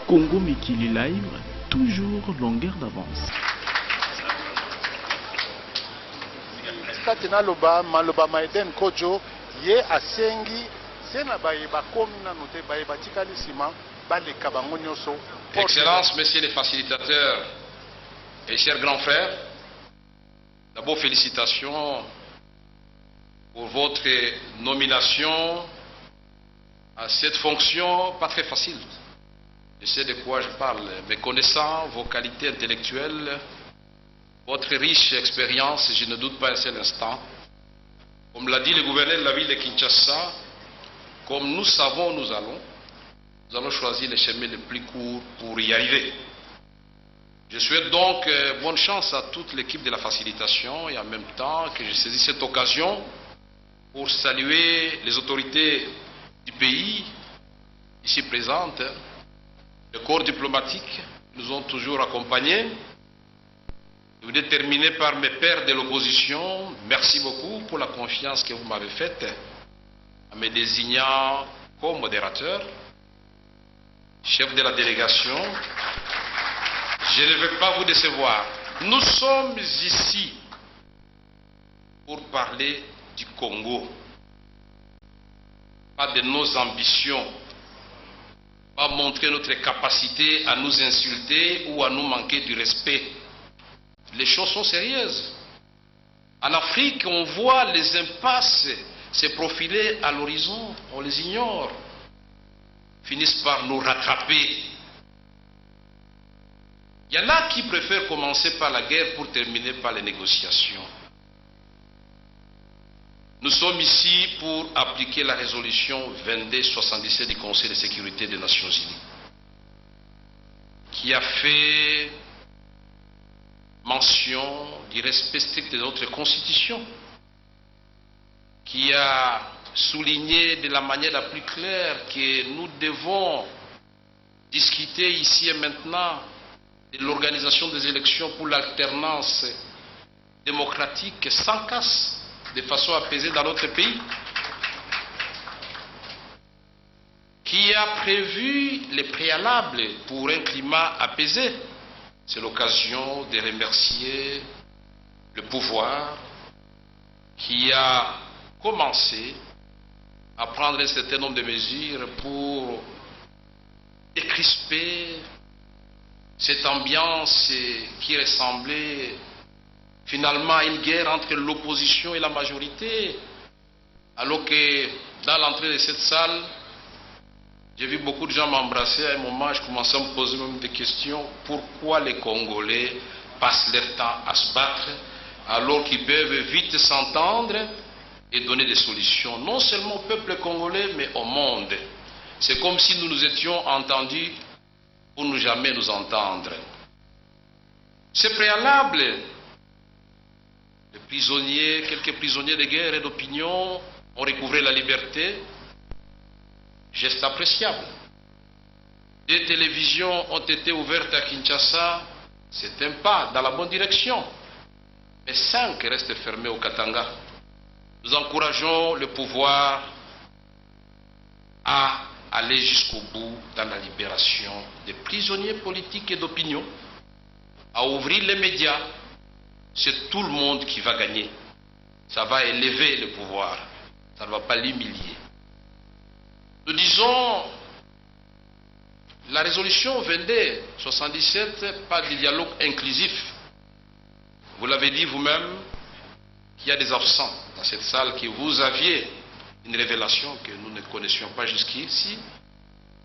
Congo Mikili Live, toujours longueur d'avance. Katina loba maloba Maiden Kojo ye asengi sena baye bakomi na note baye batikali sima baleka bango nyoso. Excellences, messieurs les facilitateurs et chers grands frères, d'abord félicitations pour votre nomination à cette fonction pas très facile. Je sais de quoi je parle, mais connaissant vos qualités intellectuelles, votre riche expérience, je ne doute pas un seul instant. Comme l'a dit le gouverneur de la ville de Kinshasa, comme nous savons nous allons choisir le chemin le plus court pour y arriver. Je souhaite donc bonne chance à toute l'équipe de la facilitation et en même temps que je saisis cette occasion pour saluer les autorités du pays ici présentes, le corps diplomatique nous ont toujours accompagnés. Je voudrais terminer par mes pairs de l'opposition. Merci beaucoup pour la confiance que vous m'avez faite en me désignant comme modérateur, chef de la délégation. Je ne veux pas vous décevoir. Nous sommes ici pour parler du Congo, pas de nos ambitions, pas montrer notre capacité à nous insulter ou à nous manquer du respect. Les choses sont sérieuses. En Afrique, on voit les impasses se profiler à l'horizon, on les ignore, finissent par nous rattraper. Il y en a qui préfèrent commencer par la guerre pour terminer par les négociations. Nous sommes ici pour appliquer la résolution 2277 du Conseil de sécurité des Nations Unies, qui a fait mention du respect strict de notre Constitution, qui a souligné de la manière la plus claire que nous devons discuter ici et maintenant de l'organisation des élections pour l'alternance démocratique sans casse, de façon apaisée dans notre pays, qui a prévu les préalables pour un climat apaisé. C'est l'occasion de remercier le pouvoir qui a commencé à prendre un certain nombre de mesures pour décrisper cette ambiance qui ressemblait finalement à une guerre entre l'opposition et la majorité, alors que dans l'entrée de cette salle, j'ai vu beaucoup de gens m'embrasser. À un moment, je commençais à me poser même des questions. Pourquoi les Congolais passent leur temps à se battre alors qu'ils peuvent vite s'entendre et donner des solutions, non seulement au peuple congolais, mais au monde. C'est comme si nous nous étions entendus pour ne jamais nous entendre. C'est préalable. Les prisonniers, quelques prisonniers de guerre et d'opinion ont recouvré la liberté. Geste appréciable. Des télévisions ont été ouvertes à Kinshasa. C'est un pas dans la bonne direction. Mais 5 restent fermés au Katanga. Nous encourageons le pouvoir à aller jusqu'au bout dans la libération des prisonniers politiques et d'opinion, à ouvrir les médias. C'est tout le monde qui va gagner. Ça va élever le pouvoir. Ça ne va pas l'humilier. Nous disons, la résolution 2277 parle du dialogue inclusif. Vous l'avez dit vous-même, qu'il y a des absents dans cette salle, que vous aviez une révélation que nous ne connaissions pas jusqu'ici,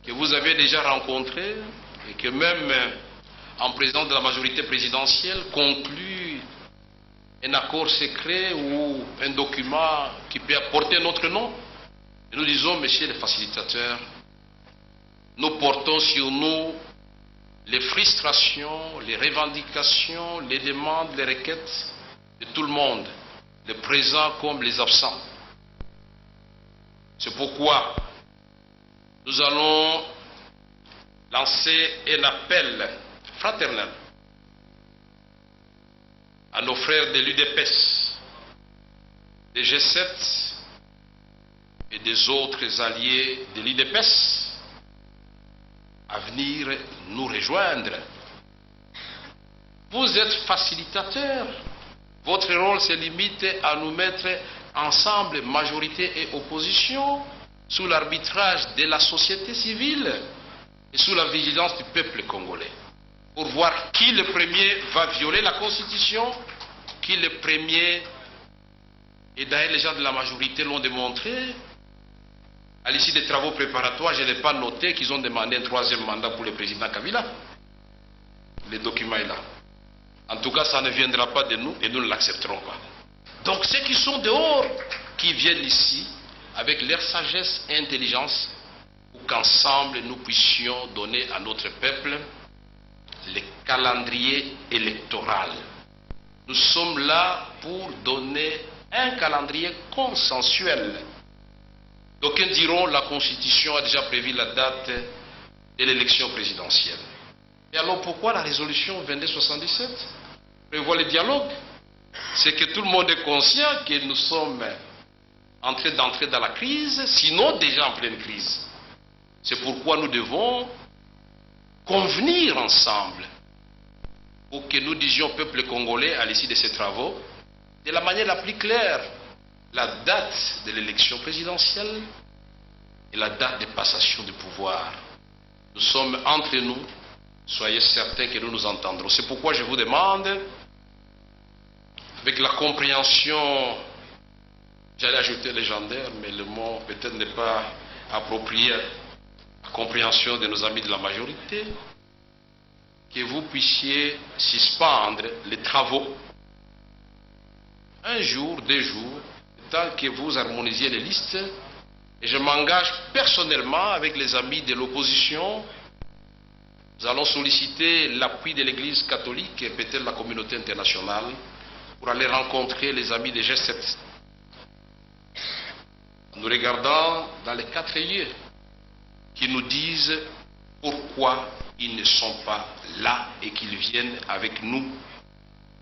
que vous avez déjà rencontré et que même en présence de la majorité présidentielle conclut un accord secret ou un document qui peut apporter notre nom. Et nous disons, messieurs les facilitateurs, nous portons sur nous les frustrations, les revendications, les demandes, les requêtes de tout le monde, les présents comme les absents. C'est pourquoi nous allons lancer un appel fraternel à nos frères de l'UDPS, des G7 et des autres alliés de l'UDPS à venir nous rejoindre. Vous êtes facilitateur. Votre rôle se limite à nous mettre ensemble, majorité et opposition, sous l'arbitrage de la société civile et sous la vigilance du peuple congolais, pour voir qui le premier va violer la Constitution, qui le premier, et d'ailleurs les gens de la majorité l'ont démontré. À l'issue des travaux préparatoires, je n'ai pas noté qu'ils ont demandé un troisième mandat pour le président Kabila. Le document est là. En tout cas, ça ne viendra pas de nous et nous ne l'accepterons pas. Donc ceux qui sont dehors, qui viennent ici, avec leur sagesse et intelligence, pour qu'ensemble nous puissions donner à notre peuple le calendrier électoral. Nous sommes là pour donner un calendrier consensuel. D'aucuns diront que la Constitution a déjà prévu la date de l'élection présidentielle. Et alors pourquoi la résolution 2277 prévoit le dialogue? C'est que tout le monde est conscient que nous sommes en train d'entrer dans la crise, sinon déjà en pleine crise. C'est pourquoi nous devons convenir ensemble pour que nous disions au peuple congolais à l'issue de ces travaux, de la manière la plus claire, la date de l'élection présidentielle et la date de passation du pouvoir. Nous sommes entre nous, soyez certains que nous nous entendrons. C'est pourquoi je vous demande, avec la compréhension, j'allais ajouter légendaire, mais le mot peut-être n'est pas approprié, la compréhension de nos amis de la majorité, que vous puissiez suspendre les travaux un jour, 2 jours, tant que vous harmonisiez les listes. Et je m'engage personnellement avec les amis de l'opposition. Nous allons solliciter l'appui de l'Église catholique et peut-être la communauté internationale pour aller rencontrer les amis des G7. Nous regardons dans les 4 lieux qui nous disent pourquoi ils ne sont pas là et qu'ils viennent avec nous.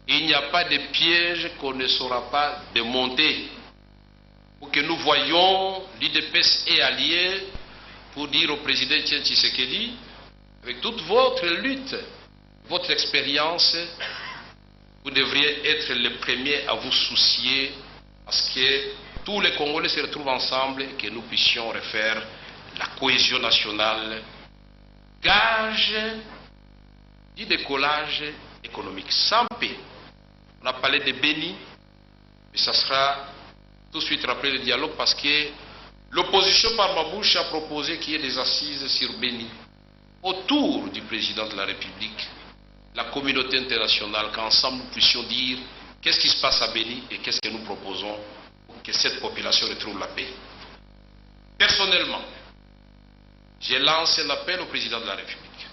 Et il n'y a pas de piège qu'on ne saura pas démonter pour que nous voyions l'UDPS et alliés pour dire au président Etienne Tshisekedi, avec toute votre lutte, votre expérience, vous devriez être les premiers à vous soucier parce que tous les Congolais se retrouvent ensemble et que nous puissions refaire la cohésion nationale, gage du décollage économique. Sans paix, on a parlé de Béni, mais ça sera tout de suite après le dialogue parce que l'opposition par ma bouche a proposé qu'il y ait des assises sur Béni autour du président de la République, la communauté internationale, qu'ensemble nous puissions dire qu'est-ce qui se passe à Béni et qu'est-ce que nous proposons pour que cette population retrouve la paix. Personnellement, j'ai lancé un appel au président de la République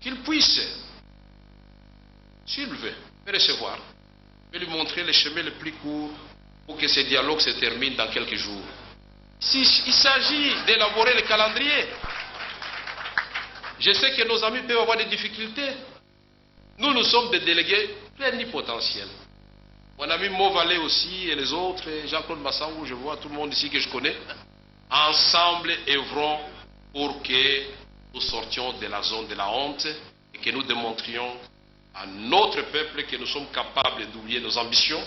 qu'il puisse, s'il veut, me recevoir, me lui montrer les chemins les plus courts pour que ce dialogue se termine dans quelques jours. Il s'agit d'élaborer le calendrier. Je sais que nos amis peuvent avoir des difficultés. Nous sommes des délégués plénipotentiels. Mon ami Mauvalet aussi et les autres, Jean-Claude Massangou, je vois tout le monde ici que je connais. Ensemble, œuvrons pour que nous sortions de la zone de la honte et que nous démontrions à notre peuple que nous sommes capables d'oublier nos ambitions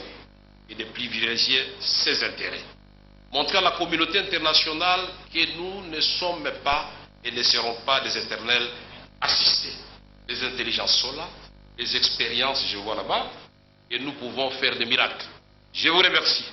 et de privilégier ses intérêts. Montrer à la communauté internationale que nous ne sommes pas et ne seront pas des éternels assistés. Les intelligences sont là, les expériences, je vois là-bas, et nous pouvons faire des miracles. Je vous remercie.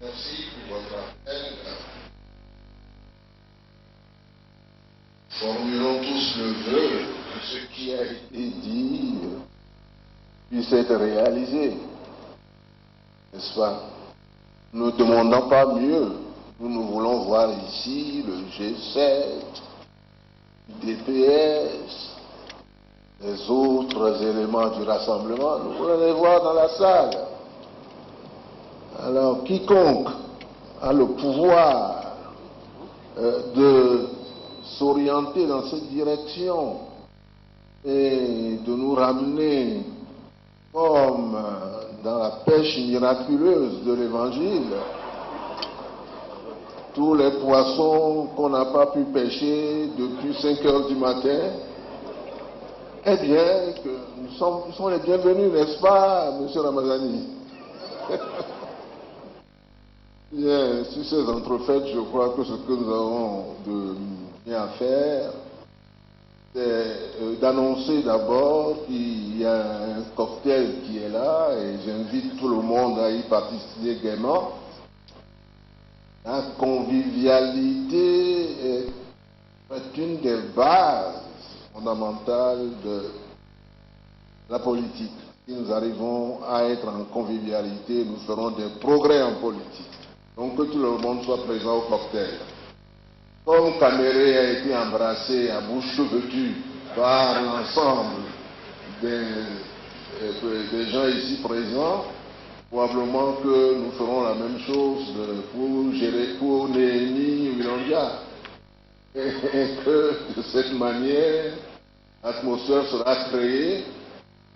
Merci pour votre appel. Formulons tous le vœu que ce qui a été dit puisse être réalisé. N'est-ce pas? Nous ne demandons pas mieux. Nous voulons voir ici le G7, DPS, les autres éléments du rassemblement. Nous voulons les voir dans la salle. Alors, quiconque a le pouvoir de s'orienter dans cette direction et de nous ramener comme dans la pêche miraculeuse de l'Évangile, tous les poissons qu'on n'a pas pu pêcher depuis 5 heures du matin, eh bien, que nous sommes les bienvenus, n'est-ce pas, M. Ramazani? Bien, sur ces entrefaites, je crois que ce que nous avons de bien à faire, c'est d'annoncer d'abord qu'il y a un cocktail qui est là, et j'invite tout le monde à y participer gaiement. La convivialité est une des bases fondamentales de la politique. Si nous arrivons à être en convivialité, nous ferons des progrès en politique. Donc que tout le monde soit présent au cocktail. Comme Caméré a été embrassé à bouche vêtue par l'ensemble des gens ici présents, probablement que nous ferons la même chose pour Néhémie Wilondia. Et que de cette manière, l'atmosphère sera créée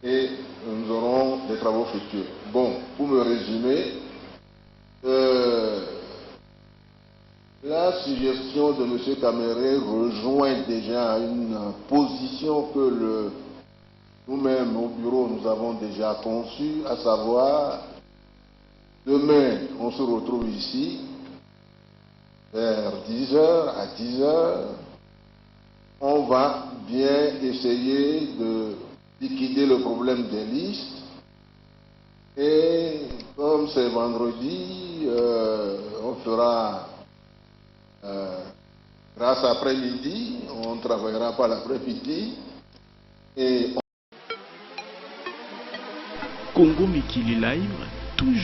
et nous aurons des travaux futurs. Bon, pour me résumer, la suggestion de M. Caméré rejoint déjà une position que nous-mêmes au bureau nous avons déjà conçue, à savoir, demain on se retrouve ici, vers 10h à 10h, on va bien essayer de liquider le problème des listes. Et comme c'est vendredi, on fera grâce après-midi, on ne travaillera pas l'après-midi. Et Congo Mikili Live, toujours.